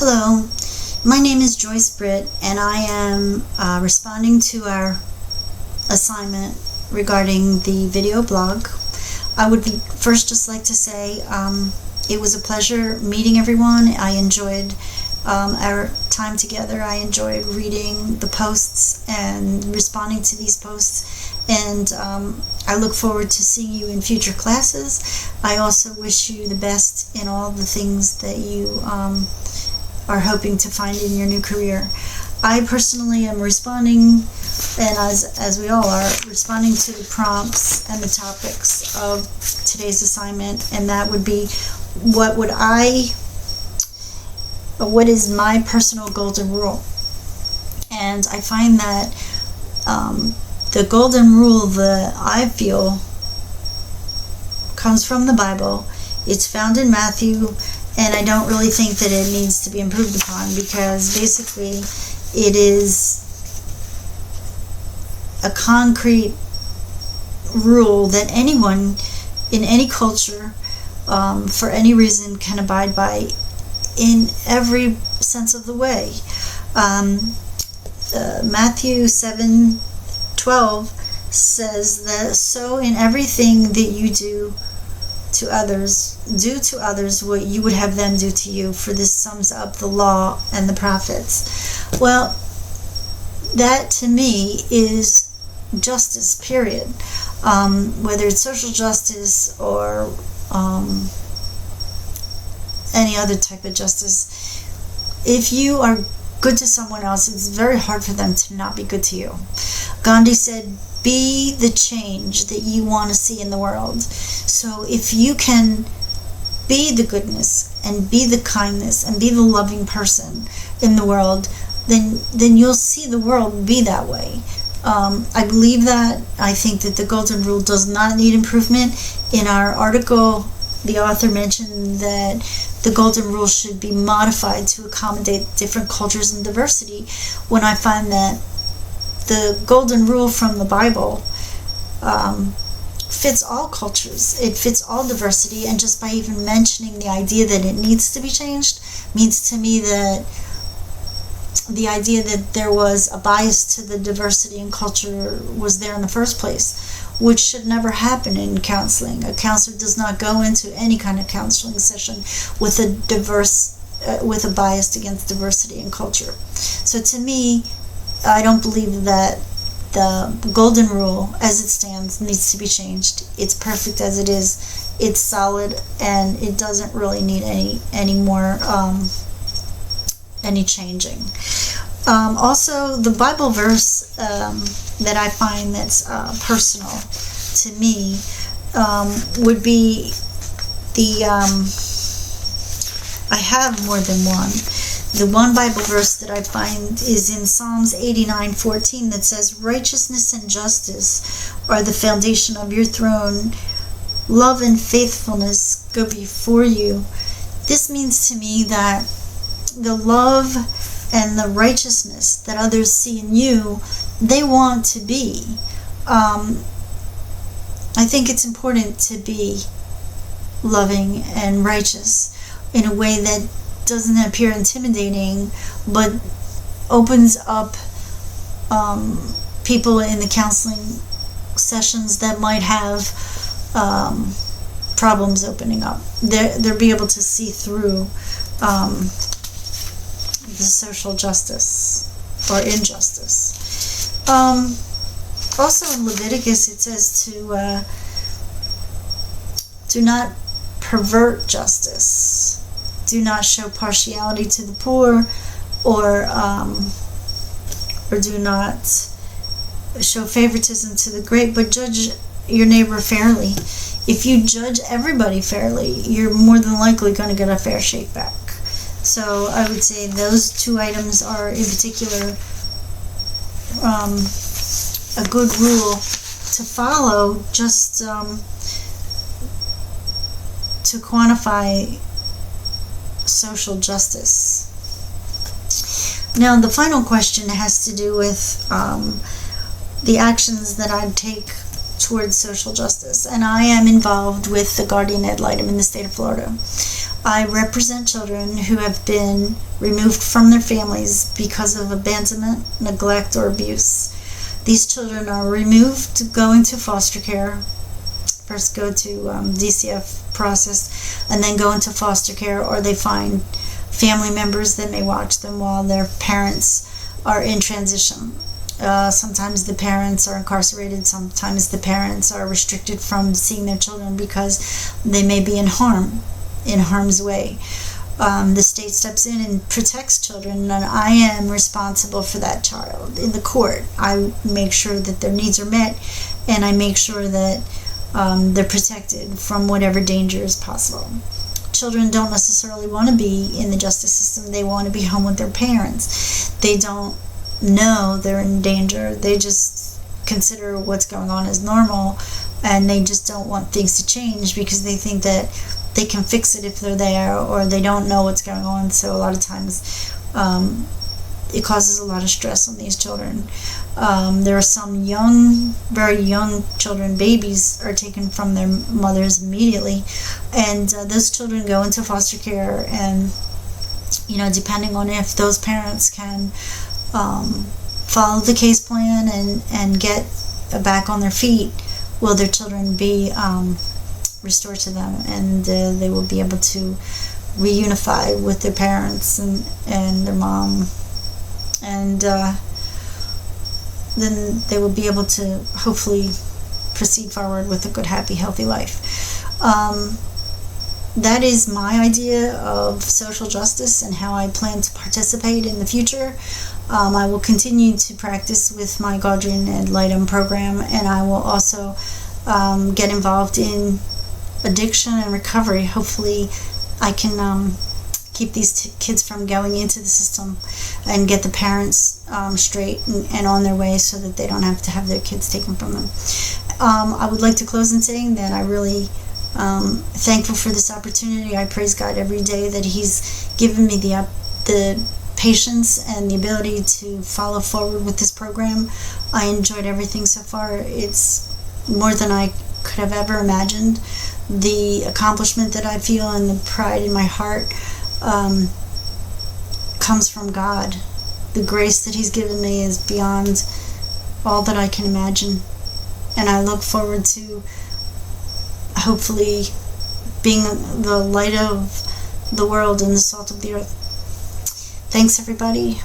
Hello, my name is Joyce Britt, and I am responding to our assignment regarding the video blog. I would first just like to say it was a pleasure meeting everyone. I enjoyed our time together. I enjoyed reading the posts and responding to these posts, and I look forward to seeing you in future classes. I also wish you the best in all the things that you are hoping to find in your new career. I personally am responding, and as we all are, responding to the prompts and the topics of today's assignment, and that would be what is my personal golden rule. And I find that the golden rule that I feel comes from the Bible. It's found in Matthew, and I don't really think that it needs to be improved upon, because basically it is a concrete rule that anyone in any culture for any reason can abide by in every sense of the way. Matthew 7:12 says that, so in everything that you do to others what you would have them do to you, for this sums up the law and the prophets. Well, that to me is justice, period. Whether it's social justice or any other type of justice. If you are good to someone else, it's very hard for them to not be good to you. Gandhi said, be the change that you want to see in the world. So if you can be the goodness and be the kindness and be the loving person in the world, then you'll see the world be that way. I believe that. I think that the golden rule does not need improvement. In our article, the author mentioned that the golden rule should be modified to accommodate different cultures and diversity, when I find that the golden rule from the Bible fits all cultures. It fits all diversity, and just by even mentioning the idea that it needs to be changed means to me that the idea that there was a bias to the diversity in culture was there in the first place, which should never happen in counseling. A counselor does not go into any kind of counseling session with a bias against diversity in culture. So to me, I don't believe that the golden rule as it stands needs to be changed. It's perfect as it is. It's solid, and it doesn't really need any more any changing. Also, the Bible verse that I find that's personal to me would be the I have more than one. The one Bible verse that I find is in Psalms 89:14 that says, righteousness and justice are the foundation of your throne. Love and faithfulness go before you. This means to me that the love and the righteousness that others see in you, they want to be. I think it's important to be loving and righteous in a way that doesn't appear intimidating, but opens up people in the counseling sessions that might have problems opening up. They'll be able to see through the social justice or injustice. Also in Leviticus it says to do not pervert justice. Do not show partiality to the poor, or do not show favoritism to the great, but judge your neighbor fairly. If you judge everybody fairly, you're more than likely going to get a fair shake back. So I would say those two items are in particular a good rule to follow, just to quantify social justice. Now, the final question has to do with the actions that I'd take towards social justice, and I am involved with the Guardian Ad Litem in the state of Florida. I represent children who have been removed from their families because of abandonment, neglect, or abuse. These children are removed, go into foster care, first go to DCF process, and then go into foster care, or they find family members that may watch them while their parents are in transition. Sometimes the parents are incarcerated, sometimes the parents are restricted from seeing their children because they may be in harm's way. The state steps in and protects children, and I am responsible for that child in the court. I make sure that their needs are met, and I make sure that they're protected from whatever danger is possible. Children don't necessarily want to be in the justice system. They want to be home with their parents. They don't know they're in danger. They just consider what's going on as normal, and they just don't want things to change because they think that they can fix it if they're there, or they don't know what's going on. So a lot of times it causes a lot of stress on these children. There are some very young children, babies, are taken from their mothers immediately, and those children go into foster care, and depending on if those parents can follow the case plan and get back on their feet, will their children be restored to them, and they will be able to reunify with their parents and their mom, and then they will be able to hopefully proceed forward with a good, happy, healthy life. That is my idea of social justice and how I plan to participate in the future. I will continue to practice with my Guardian Ad Litem program, and I will also get involved in addiction and recovery. Hopefully I can keep these kids from going into the system and get the parents straight and on their way so that they don't have to have their kids taken from them. I would like to close in saying that I really thankful for this opportunity. I praise God every day that He's given me the patience and the ability to follow forward with this program. I enjoyed everything so far. It's more than I could have ever imagined. The accomplishment that I feel and the pride in my heart comes from God. The grace that He's given me is beyond all that I can imagine, and I look forward to hopefully being the light of the world and the salt of the earth. Thanks, everybody.